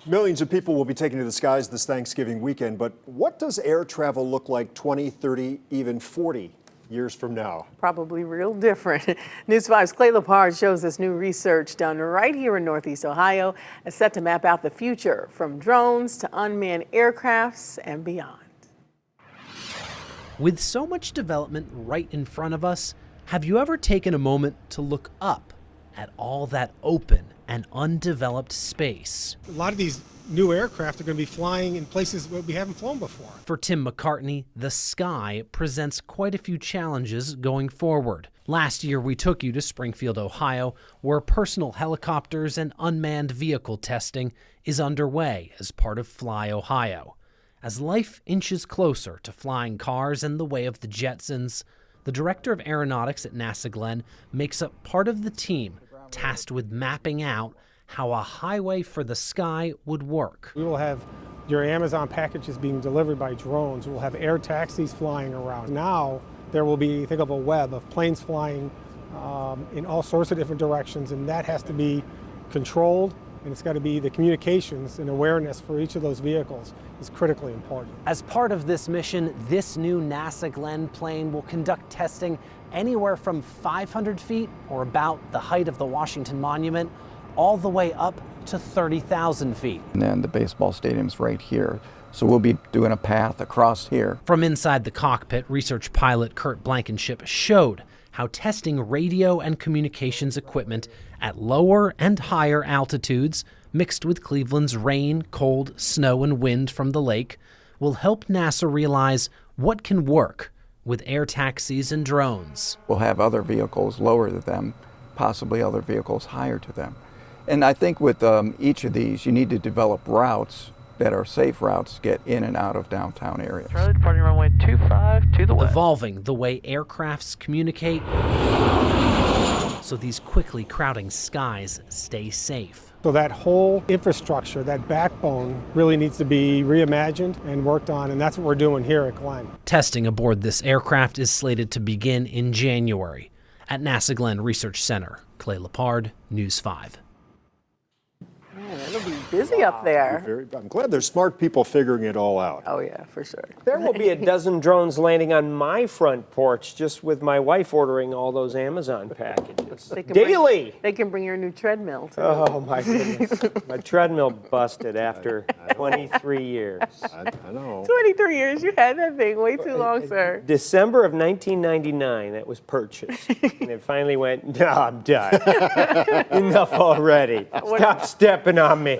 Millions of people will be taking to the skies this Thanksgiving weekend, but what does air travel look like 20, 30, even 40 years from now? Probably real different. News 5's Clay Lepard shows us new research done right here in Northeast Ohio is set to map out the future from drones to unmanned aircrafts and beyond. With so much development right in front of us, have you ever taken a moment to look up at all that open and undeveloped space? A lot of these new aircraft are going to be flying in places where we haven't flown before. For Tim McCartney, the sky presents quite a few challenges going forward. Last year, we took you to Springfield, Ohio, where personal helicopters and unmanned vehicle testing is underway as part of Fly Ohio. As life inches closer to flying cars and the way of the Jetsons, the director of aeronautics at NASA Glenn makes up part of the team tasked with mapping out how a highway for the sky would work. We will have your Amazon packages being delivered by drones. We'll have air taxis flying around. Now there will be, think of a web of planes flying in all sorts of different directions, and that has to be controlled, and it's got to be the communications and awareness for each of those vehicles is critically important. As part of this mission, this new NASA Glenn plane will conduct testing anywhere from 500 feet, or about the height of the Washington Monument, all the way up to 30,000 feet. And then the baseball stadium's right here. So we'll be doing a path across here. From inside the cockpit, research pilot Kurt Blankenship showed how testing radio and communications equipment at lower and higher altitudes, mixed with Cleveland's rain, cold, snow, and wind from the lake, will help NASA realize what can work with air taxis and drones. We'll have other vehicles lower to them, possibly other vehicles higher to them. And I think with each of these, you need to develop routes that are safe routes to get in and out of downtown areas. Charlie, departing runway 25 to the west. Evolving the way aircrafts communicate so these quickly crowding skies stay safe. So that whole infrastructure, that backbone, really needs to be reimagined and worked on, and that's what we're doing here at Glenn. Testing aboard this aircraft is slated to begin in January. At NASA Glenn Research Center, Clay Lepard, News 5. Man, it'll be busy up there. I'm glad there's smart people figuring it all out. Oh yeah, for sure. There will be a dozen drones landing on my front porch just with my wife ordering all those Amazon packages. Daily! They can bring your new treadmill too. Oh my goodness. My treadmill busted after 23 years. I know. 23 years, you had that thing way too long, sir. December of 1999, that was purchased. And it finally went, no, I'm done. Enough already. Stop stepping on me.